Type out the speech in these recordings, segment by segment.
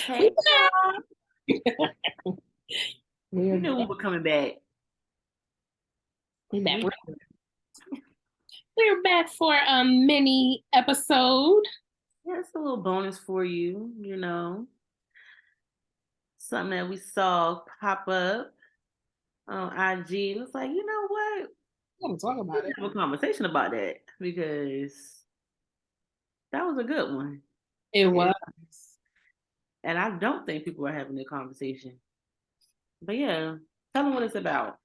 Hey, We're you knew we back. were coming back. We're back. We, We're back for a mini episode. yeah, it's a little bonus for you, something that we saw pop up on IG. And it's like, you know what? I'm gonna talk We about can it. have a conversation about that because that was a good one. It And, was. and I don't think people are having a conversation. But yeah, tell them what it's about.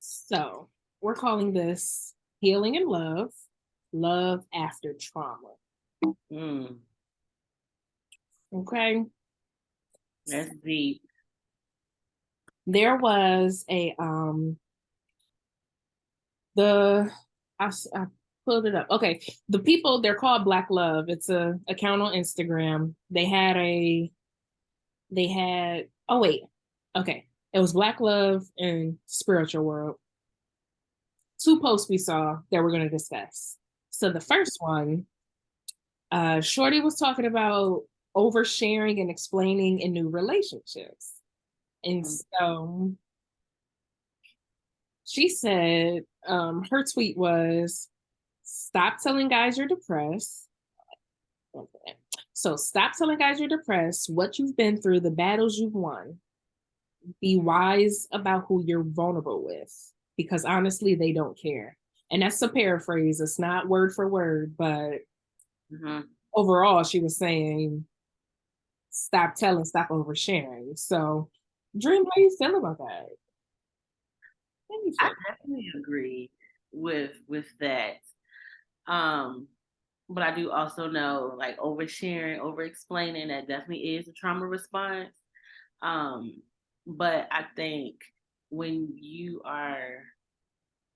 So we're calling this Healing in Love, Love After Trauma. Mm, Okay. that's deep. There was the I pulled it up. Okay. The people, they're called Black Love. It's a account on Instagram. They had oh wait. Okay. It was Black Love and Spiritual World. Two posts we saw that we're going to discuss. So the first one, Shorty was talking about oversharing and explaining in new relationships. And Mm, so she said her tweet was, stop telling guys you're depressed. So stop telling guys you're depressed, what you've been through, the battles you've won. Be wise about who you're vulnerable with, because honestly, they don't care. And that's a paraphrase. It's not word for word, but mhm. overall, she was saying, stop telling, stop oversharing. So, Dream, how you feel about that? How you I feel? definitely agree with that. Um, but I do also know like oversharing, over explaining, that definitely is a trauma response. Um, but I think when you are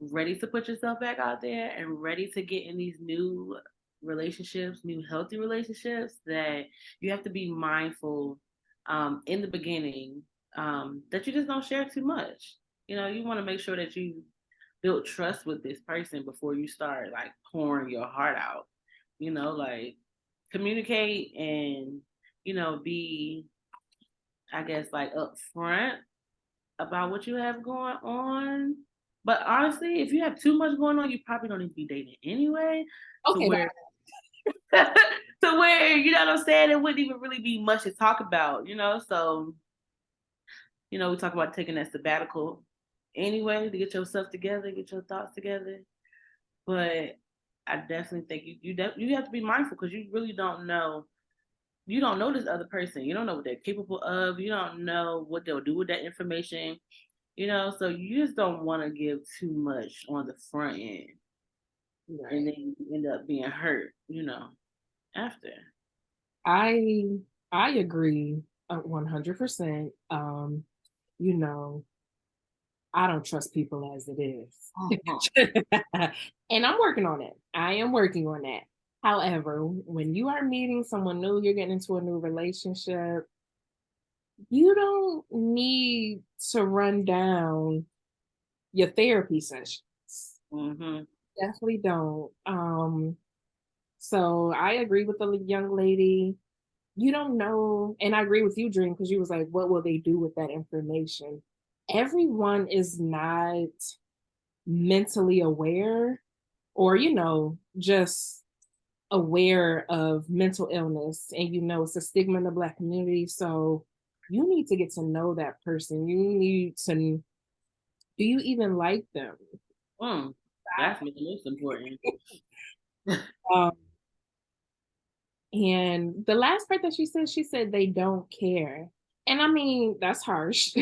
ready to put yourself back out there and ready to get in these new relationships, new healthy relationships, that you have to be mindful in the beginning, that you just don't share too much. You want to make sure that you build trust with this person before you start like pouring your heart out. Like communicate and be, I guess, like upfront about what you have going on. But honestly, if you have too much going on, you probably don't need to be dating anyway. To Okay, where to where, you know what I'm saying, it wouldn't even really be much to talk about. So, we talk about taking that sabbatical anyway to get yourself together, get your thoughts together. But I definitely think you have to be mindful because you really don't know. You don't know this other person. You don't know what they're capable of. You don't know what they'll do with that information. So you just don't want to give too much on the front end, and right. then you end up being hurt, after. I I agree 100%. You know, I don't trust people as it Uh-huh. is. And I'm working on it. I am working on that. However, when you are meeting someone new, you're getting into a new relationship, you don't need to run down your therapy sessions. Mm-hmm. Definitely don't. So I agree with the young lady. You don't know, and I agree with you, Dream, because you was like, what will they do with that information? Everyone is not mentally aware or, just aware of mental illness. And it's a stigma in the Black community. So you need to get to know that person. You need to, do you even like them? That's what's most important. Um, and the last part that she said they don't care. And I mean, that's harsh.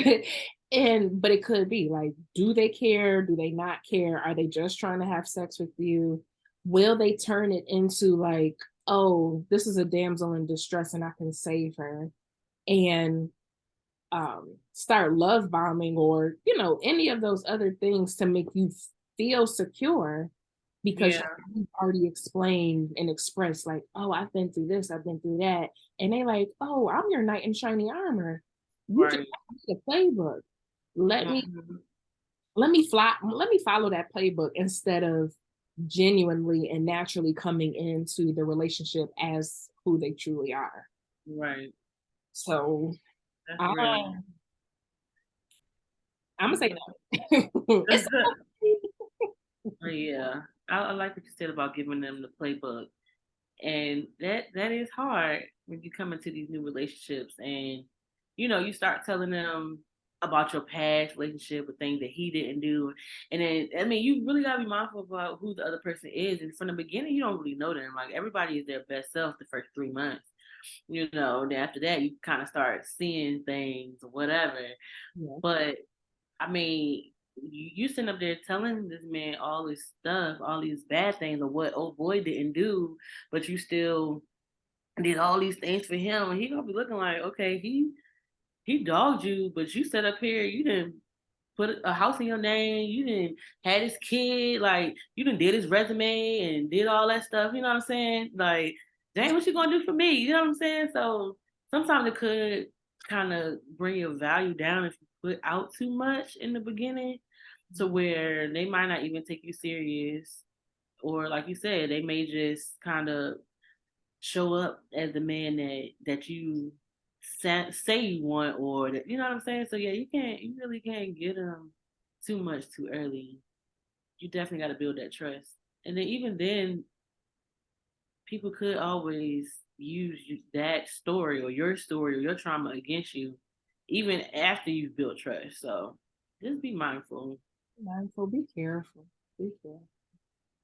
But it could be like, do they care? Do they not care? Are they just trying to have sex with you? Will they turn it into like, oh, this is a damsel in distress and I can save her? And start love bombing or, any of those other things to make you feel secure because Yeah, you've already explained and expressed like, oh, I've been through this, I've been through that. And they like, oh, I'm your knight in shiny armor. You just right. have the playbook. Let me Mm-hmm. let me follow that playbook instead of genuinely and naturally coming into the relationship as who they truly are. Right. So That's I, real. I'm gonna say Mhm. no. It's Yeah, I like what you said about giving them the playbook, and that is hard when you come into these new relationships, and you start telling them about your past relationship with things that he didn't do, and then I mean you really gotta be mindful about who the other person is, and from the beginning you don't really know them. Like everybody is their best self the first 3 months, and after that you kind of start seeing things or whatever. yeah, But I mean, you sitting up there telling this man all this stuff, all these bad things of what old boy didn't do, but you still did all these things for him, and he gonna be looking like, okay, he dogged you, but you set up here, you didn't put a house in your name, you didn't had his kid, like you didn't did his resume and did all that stuff. You know what I'm saying? Like, dang, what you gonna do for me? You know what I'm saying? So sometimes it could kind of bring your value down if you put out too much in the beginning, to where they might not even take you serious, or like you said, they may just kind of show up as the man that you say you want, or that, you know what I'm saying. So yeah, you really can't get them too much too early. You definitely got to build that trust, and then even then, people could always use that story or your trauma against you, even after you've built trust. So just be mindful. mindful. Be careful. Be careful.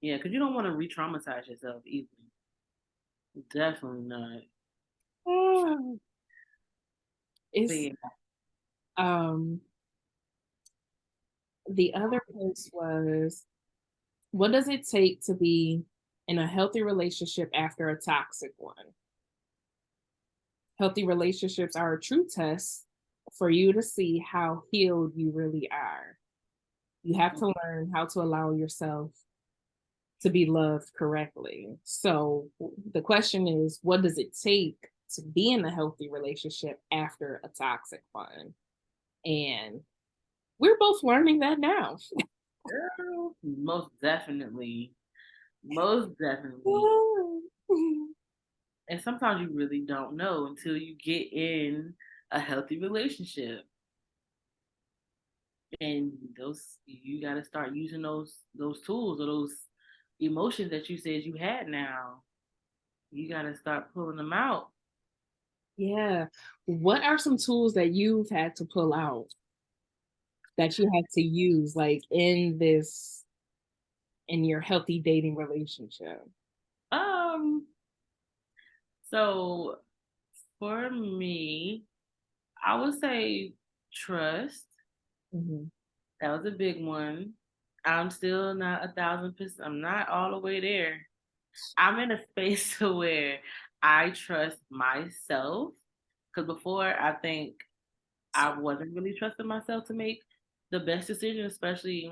Yeah, because you don't want to re-traumatize yourself either. Definitely not. Ah, But it's yeah. um the other piece was, what does it take to be in a healthy relationship after a toxic one? Healthy relationships are a true test for you to see how healed you really are. You have to learn how to allow yourself to be loved correctly. So the question is, what does it take to be in a healthy relationship after a toxic one? And we're both learning that now. Girl, most definitely. Most definitely. And sometimes you really don't know until you get in a healthy relationship. And those you gotta start using those tools or those emotions that you said you had now. You gotta start pulling them out. Yeah. What are some tools that you've had to pull out, that you had to use, like in your healthy dating relationship? Um, so for me, I would say trust. Mhm. That was a big one. I'm still not 1,000%. I'm not all the way there. I'm in a space where I trust myself. Because before, I think I wasn't really trusting myself to make the best decision, especially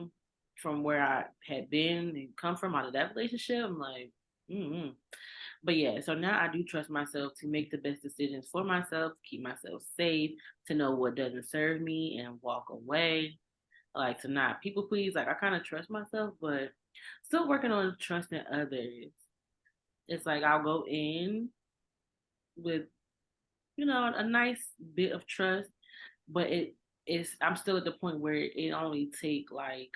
from where I had been and come from out of that relationship. I'm like, mm-hmm. But yeah, so now I do trust myself to make the best decisions for myself, to keep myself safe, to know what doesn't serve me and walk away, like to not people please. Like I kind of trust myself, but still working on trusting others. It's like I'll go in with a nice bit of trust, but I'm still at the point where it only take like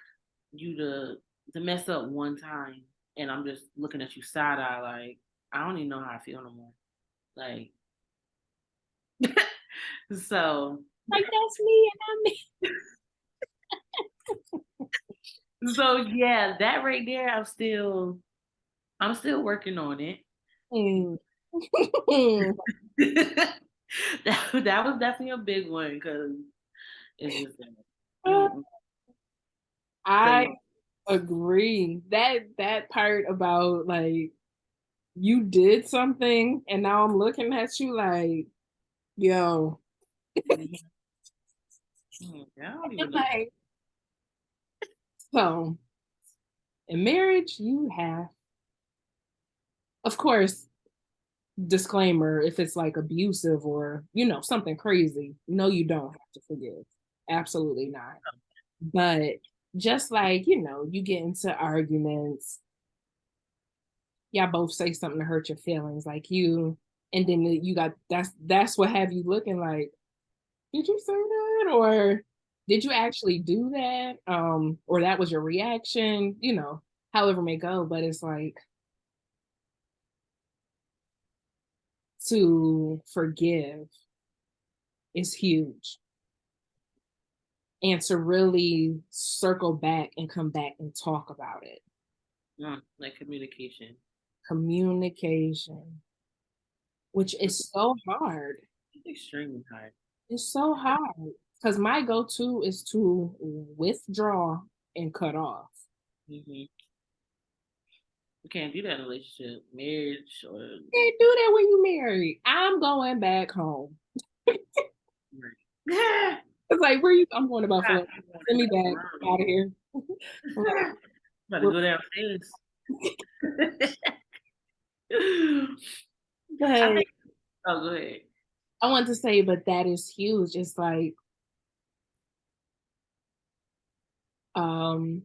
you to mess up one time, and I'm just looking at you side eye like I don't even know how I feel no more. Like so Like, that's me and I'm me. so yeah, that right there, I'm still working on it. Mm. That was definitely a big one because it's just like, mm-mm. So I yeah, agree. That part about, like, you did something and now I'm looking at you like, yo, mhm. I don't even know. like, so in marriage, you have, of course, disclaimer, if it's like abusive or, something crazy, no, you don't have to forgive. Absolutely not. But just like, you get into arguments, y'all both say something to hurt your feelings. Like, you And then you got that's what have you looking like, did you say that? Or did you actually do that? Or that was your reaction, however it may go. But it's like to forgive is huge. And to really circle back and come back and talk about it. Like communication. Communication, which is so hard. It's extremely hard. It's so hard because my go-to is to withdraw and cut off. You can't do that in a relationship, marriage, or You can't do that when you married. I'm going back home. right. It's like, where you? I'm going to Buffalo. Send me back out of here. About to go downstairs. I But think. Oh, go ahead. I want to say, but that is huge. It's like, um,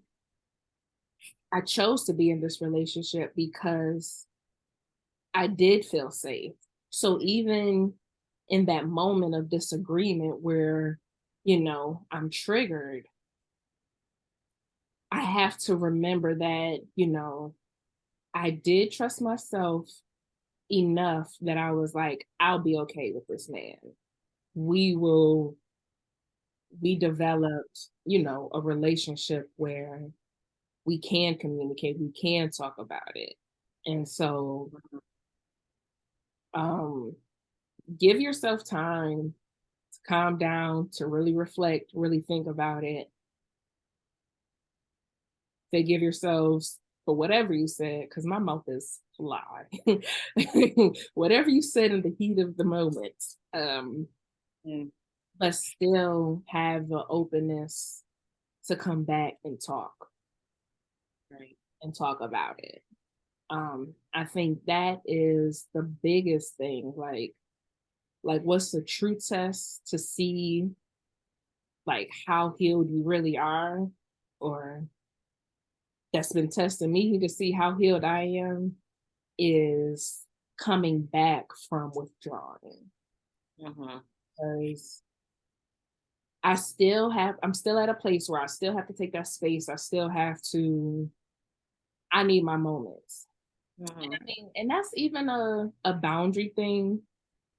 I chose to be in this relationship because I did feel safe. So even in that moment of disagreement where, I'm triggered, I have to remember that, I did trust myself enough that I was like, I'll be okay with this man. We will, we developed, a relationship where we can communicate, we can talk about it. And so, um, give yourself time to calm down, to really reflect, really think about it. Forgive yourselves for whatever you said, because my mouth is fly. Whatever you said in the heat of the moment, Mm, but still have the openness to come back right. and talk about it. I think that is the biggest thing. Like what's the true test to see like how healed you really are, or that's been testing me to see how healed I am, is coming back from withdrawing. Because I'm still at a place where I still have to take that space. I need my moments. And I mean, and that's even a boundary thing.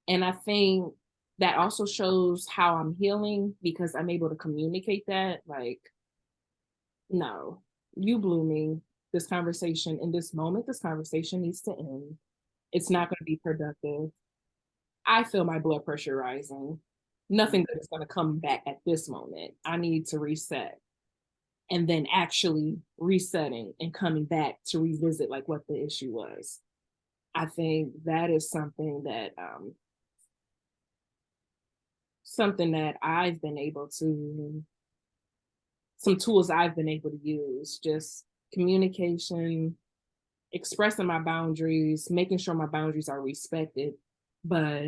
And I think that also shows how I'm healing because I'm able to communicate that. Like, no, you blew me. This conversation in this moment, this conversation needs to end. It's not going to be productive. I feel my blood pressure rising. Nothing good is going to come back at this moment. I need to reset. And then actually resetting and coming back to revisit like what the issue was. I think that is something that I've been able to, some tools I've been able to use, just communication, expressing my boundaries, making sure my boundaries are respected, but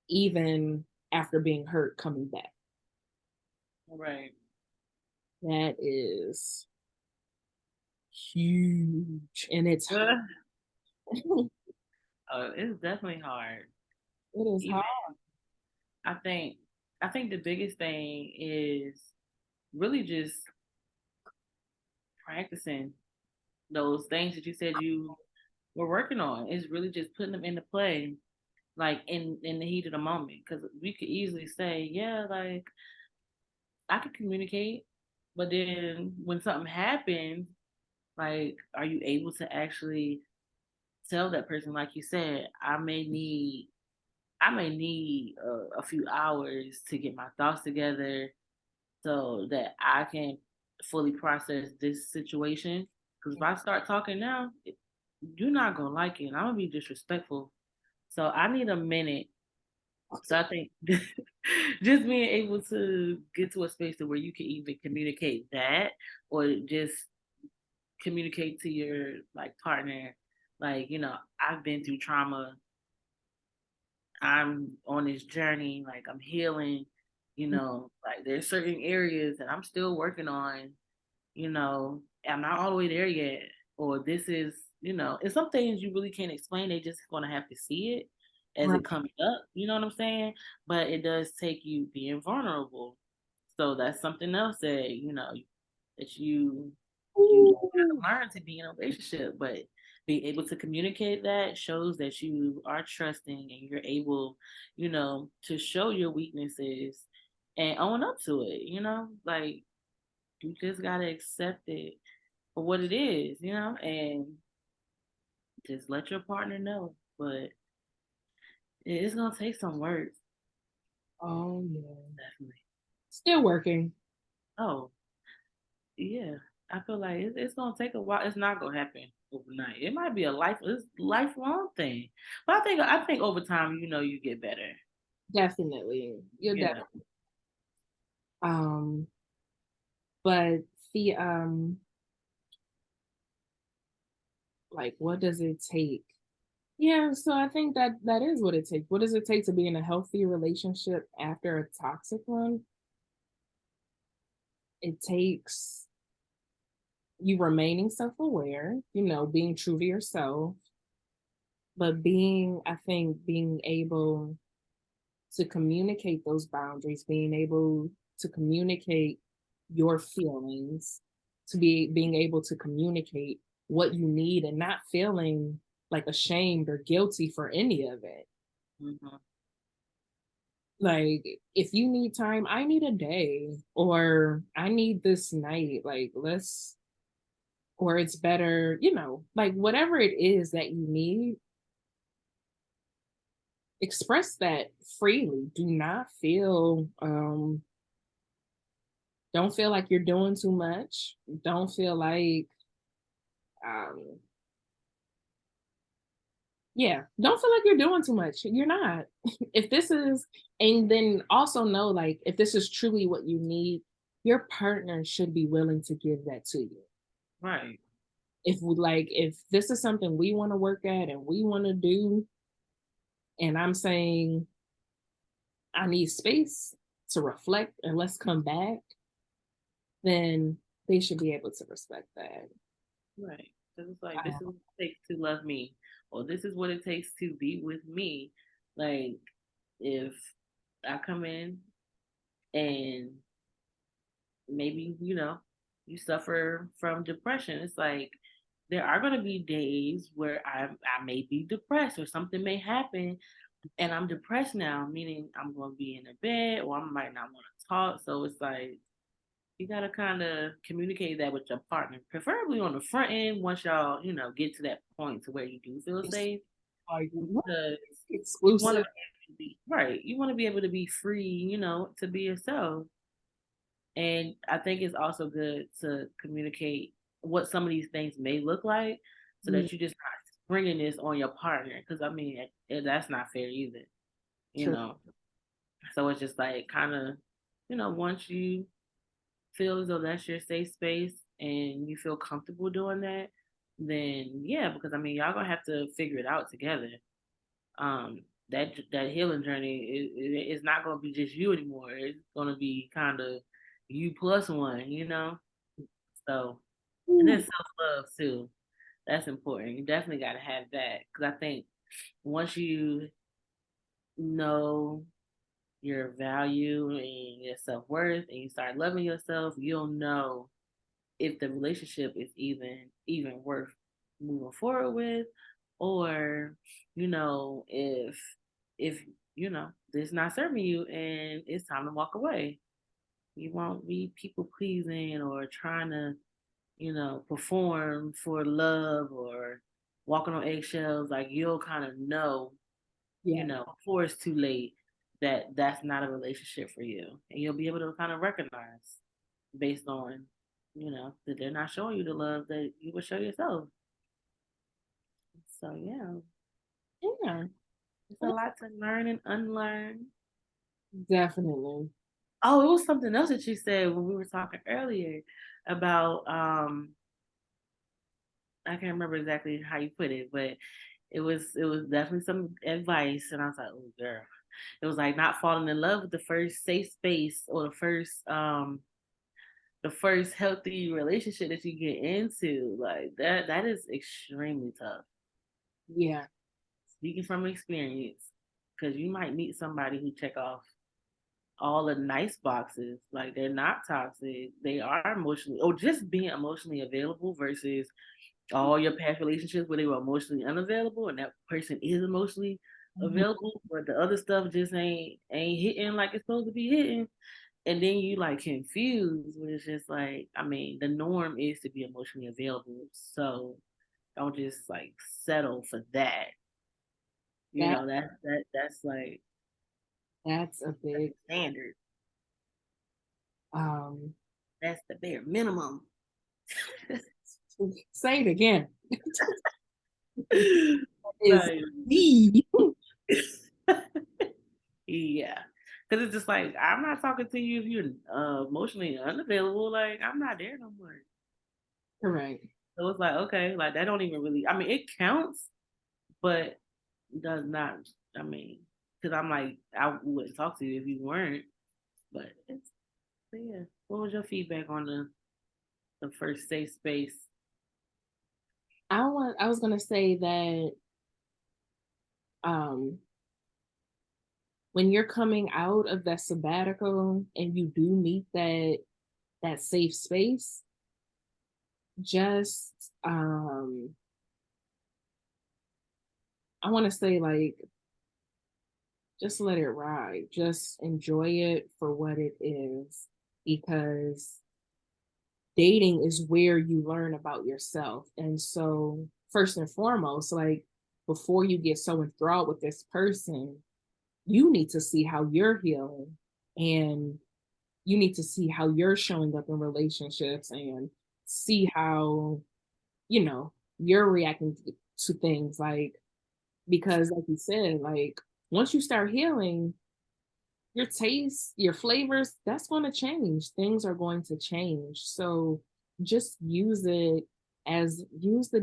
even after being hurt, coming back. Right. That is huge. And it's hard. It's definitely hard. It is Even, hard. I think I think the biggest thing is really just practicing those things that you said you were working on. It's really just putting them into play, like in the heat of the moment. Because we could easily say, yeah, like I could communicate, but then when something happens, like, are you able to actually tell that person, like you said, I may need a few hours to get my thoughts together so that I can fully process this situation. Because if I start talking now, you're not gonna like it. And I'm gonna be disrespectful. So I need a minute. So I think just being able to get to a space to where you can even communicate that, or just communicate to your like partner, like I've been through trauma. I'm on this journey, like I'm healing. Like there's certain areas that I'm still working on. I'm not all the way there yet, or this is and some things you really can't explain. They just gonna have to see it as Right. it comes up. You know what I'm saying? But it does take you being vulnerable. So that's something else that that you Ooh. gotta learn to be in a relationship. But being able to communicate that shows that you are trusting and you're able, to show your weaknesses and own up to it. Like you just gotta accept it for what it is, and just let your partner know. But it's gonna take some work, Oh yeah. definitely. Still working. Oh, yeah. I feel like it's gonna take a while. It's not gonna happen overnight. It might be it's lifelong thing. But I think over time, you get better. Definitely. You're Yeah. definitely but the like what does it take? Yeah, so I think that that is what it takes. What does it take to be in a healthy relationship after a toxic one? It takes you remaining self-aware, being true to yourself, but I think being able to communicate those boundaries, being able to communicate your feelings, to being able to communicate what you need and not feeling like ashamed or guilty for any of it. Hmm. Like if you need time, I need a day or I need this night, like let's or it's better, like whatever it is that you need, express that freely. Do not feel don't feel like you're doing too much. Don't feel like um yeah, don't feel like you're doing too much. You're not. If this is and then also know like if this is truly what you need, your partner should be willing to give that to you. Right. If this is something we want to work at and we want to do and I'm saying I need space to reflect and let's come back, then they should be able to respect that. Right. Because it's like this is Um, what it takes to love me, or this is what it takes to be with me. Like if I come in and maybe you suffer from depression, it's like there are going to be days where I may be depressed or something may happen and I'm depressed now, meaning I'm going to be in a bed or I might not want to talk. So it's like you got to kind of communicate that with your partner, preferably on the front end once y'all get to that point to where you do feel it's safe, like what because you want to exclusive. be right, you want to be able to be free, to be yourself. And I think it's also good to communicate what some of these things may look like so Mm, that you just not bringing this on your partner. Because, I mean, that's not fair either, you true. know? So it's just like kind of, once you feel as though that's your safe space and you feel comfortable doing that, then yeah, because I mean, y'all gonna have to figure it out together. That healing journey is not gonna be just you anymore. It's gonna be kind of you plus one. So, and then Ooh, self love too. That's important. You definitely got to have that because I think once you know your value and your self worth, and you start loving yourself, you'll know if the relationship is even worth moving forward with, or if this not serving you and it's time to walk away. You won't be people pleasing or trying to perform for love or walking on eggshells. Like you'll kind of know, yeah. before it's too late, that that's not a relationship for you, and you'll be able to kind of recognize based on, that they're not showing you the love that you would show yourself. So yeah, Yeah. it's a lot to learn and unlearn. Definitely. Oh, it was something else that you said when we were talking earlier about I can't remember exactly how you put it, but it was definitely some advice, and I was like, oh girl, it was like not falling in love with the first safe space or the first the first healthy relationship that you get into, like that is extremely tough. Yeah. Speaking from experience, because you might meet somebody who check off all the nice boxes, like they're not toxic, they are emotionally, or just being emotionally available versus all your past relationships where they were emotionally unavailable and that person is emotionally Mhm. available, but the other stuff just ain't hitting like it's supposed to be hitting. And then you like confused, when it's just like, I mean, the norm is to be emotionally available. So don't just like settle for that. You That know, that's like that's a that's big the standard. um That's the bare minimum. say it again. Is Like, me. yeah. Cause it's just like I'm not talking to you if you're emotionally unavailable. Like I'm not there no more. Correct. So it's like okay, like that don't even really. I mean, it counts, but does not. I mean, because I'm like I wouldn't talk to you if you weren't. But it's but yeah. What was your feedback on the first safe space? I was gonna say that um when you're coming out of that sabbatical and you do meet that safe space, just I want to say like just let it ride. Just enjoy it for what it is because dating is where you learn about yourself. And so first and foremost, like before you get so enthralled with this person, you need to see how you're healing and you need to see how you're showing up in relationships and see how, you're reacting to things like because like you said, like once you start healing, your taste, your flavors, that's going to change. Things are going to change. So just use the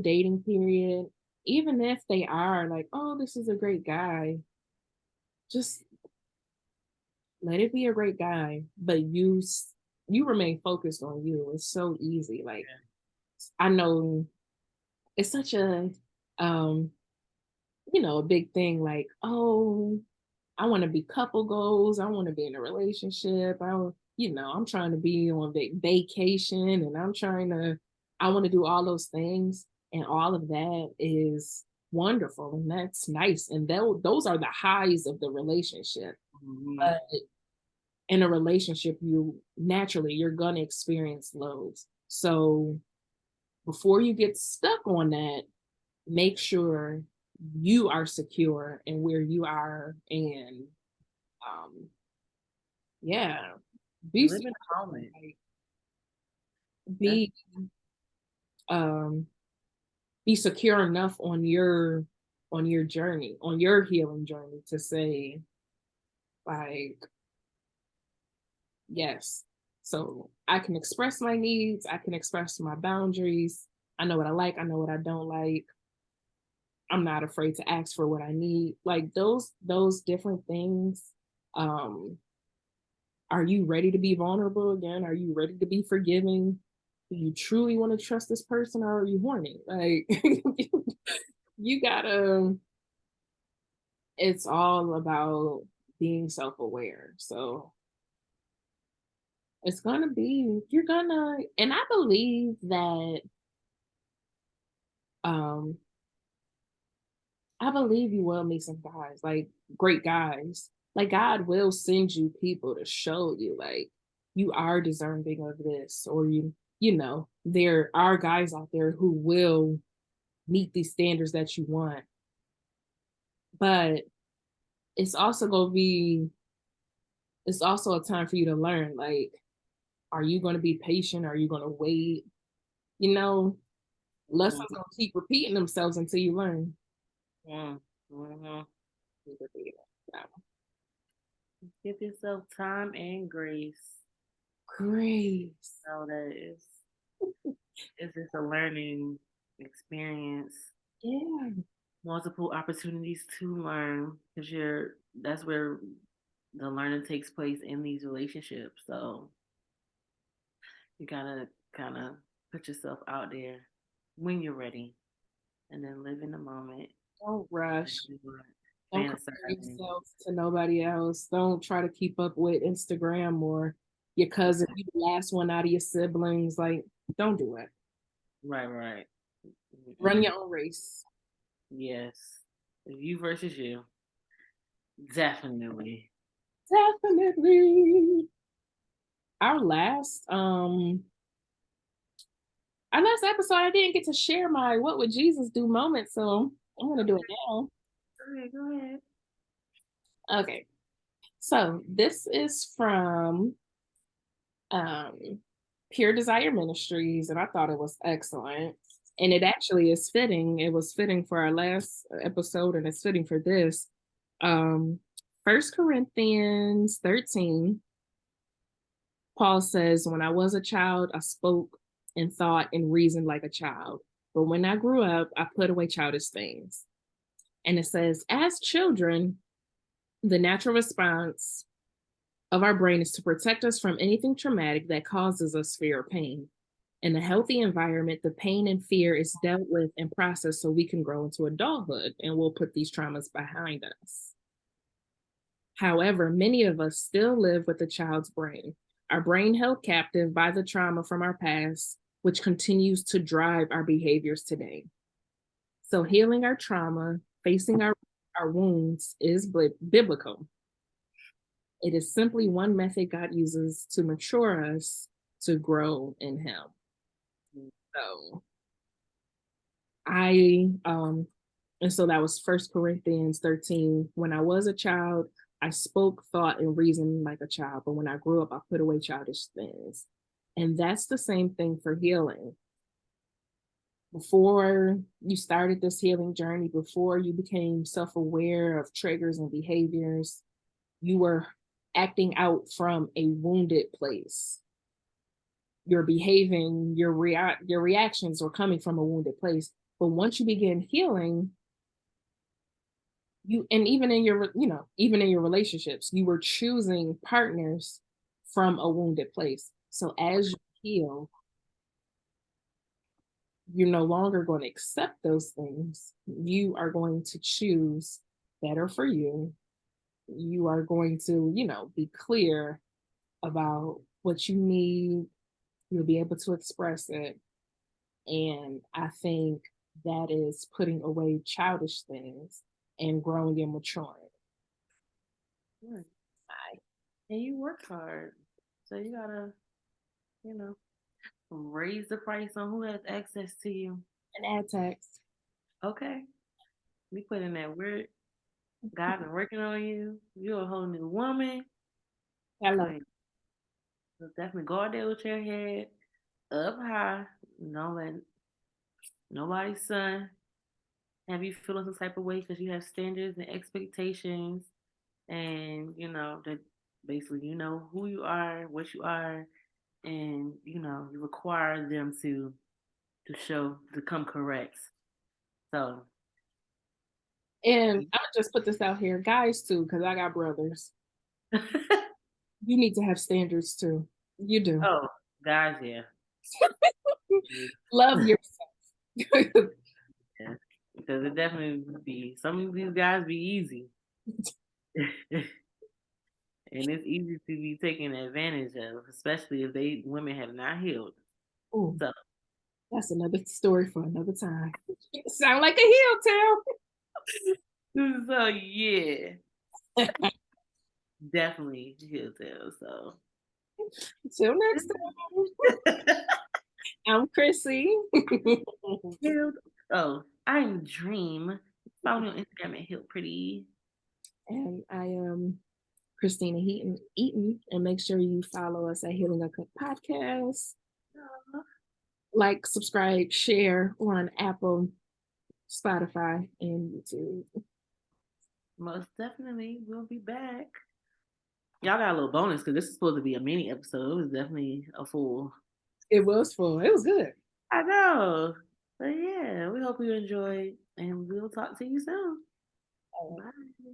dating period, even if they are like, oh, this is a great guy, just let it be a great guy, but you remain focused on you. It's so easy. Like I know it's such um, a big thing like, oh, I want to be couple goals. I want to be in a relationship. I'm trying to be on vacation and I want to do all those things. And all of that is wonderful and that's nice. And those are the highs of the relationship. Mm-hmm. But in a relationship, you're going to experience lows. So before you get stuck on that, make sure you are secure in where you are and um, yeah, be Live in secure, the moment. like, That's be um be secure enough on your journey, on your healing journey to say like yes. So I can express my needs, I can express my boundaries. I know what I like, I know what I don't like. I'm not afraid to ask for what I need. Like those different things. Um are you ready to be vulnerable again? Are you ready to be forgiving? Do you truly want to trust this person or are you horny? Like you gotta it's all about being self-aware. So it's gonna be you're gonna and I believe that um I believe you will meet some guys, like great guys. Like God will send you people to show you like you are deserving of this or there are guys out there who will meet these standards that you want. But it's also going to be it's also a time for you to learn like are you going to be patient? Are you going to wait? You know, lessons mm-hmm. going to keep repeating themselves until you learn. Mm-hmm. Keep repeating it. Give yourself time and grace. Grace. So that it's just a learning experience. Yeah. Multiple opportunities to learn because that's where the learning takes place in these relationships. So You gotta kind of put yourself out there when you're ready, and then live in the moment. Don't rush. Don't compare Fantasizing. yourself to nobody else. Don't try to keep up with Instagram or your cousin, you the last one out of your siblings. Like, don't do it. Right, right. Run Mm-mm. your own race. Yes. You versus you. Definitely. Definitely. Our last episode, I didn't get to share my "What Would Jesus Do" moment, so I'm gonna do it now. Okay, go ahead. Okay, so this is from um, Pure Desire Ministries, and I thought it was excellent. And it actually is fitting. It was fitting for our last episode, and it's fitting for this. Um, 1 Corinthians 13, Paul says, "When I was a child, I spoke and thought and reasoned like a child. But when I grew up, I put away childish things." And it says, as children, the natural response of our brain is to protect us from anything traumatic that causes us fear or pain. In a healthy environment, the pain and fear is dealt with and processed so we can grow into adulthood and we'll put these traumas behind us. However, many of us still live with a child's brain, our brain held captive by the trauma from our past, which continues to drive our behaviors today. So, healing our trauma, facing our wounds is biblical. It is simply one method God uses to mature us to grow in Him. So, and so that was 1 Corinthians 13. When I was a child, I spoke, thought, and reasoned like a child, but when I grew up, I put away childish things. And that's the same thing for healing. Before you started this healing journey, before you became self aware of triggers and behaviors, you were acting out from a wounded place. You're behaving, your reactions were coming from a wounded place. But once you begin healing, you and even in your even in your relationships, you were choosing partners from a wounded place. So as you heal, you're no longer going to accept those things. You are going to choose better for you. You are going to, be clear about what you need. You'll be able to express it. And I think that is putting away childish things and growing and maturing. Right. And you work hard. So you gotta, you know, raise the price on who has access to you. And add text. Okay. We put in that work. God been working on you. You're a whole new woman. I love So, so definitely go out there with your head up high. Don't let nobody's son have you feeling some type of way because you have standards and expectations, and that basically you know who you are, what you are, and you require them to come correct. So And I'm gonna just put this out here, guys too, because I got brothers. You need to have standards too. You do. oh, guys, yeah. Love yourself. Yeah. Because it definitely be some of these guys be easy. And it's easy to be taken advantage of, especially if they women have not healed. Oh, So that's another story for another time. Sound like a hill so yeah, town. definitely he'll tell. So Until next time. I'm Chrissy. healed. Oh, I'm Dream. Follow me on Instagram at Healed Pretty. And I am Christina Eaton. And make sure you follow us at Healing a Cup Podcast. Like, subscribe, share on Apple, Spotify, and YouTube. Most definitely, we'll be back. Y'all got a little bonus because this is supposed to be a mini episode. It was definitely a full. It was full. It was good. I know. But yeah, we hope you enjoyed, and we'll talk to you soon. Bye.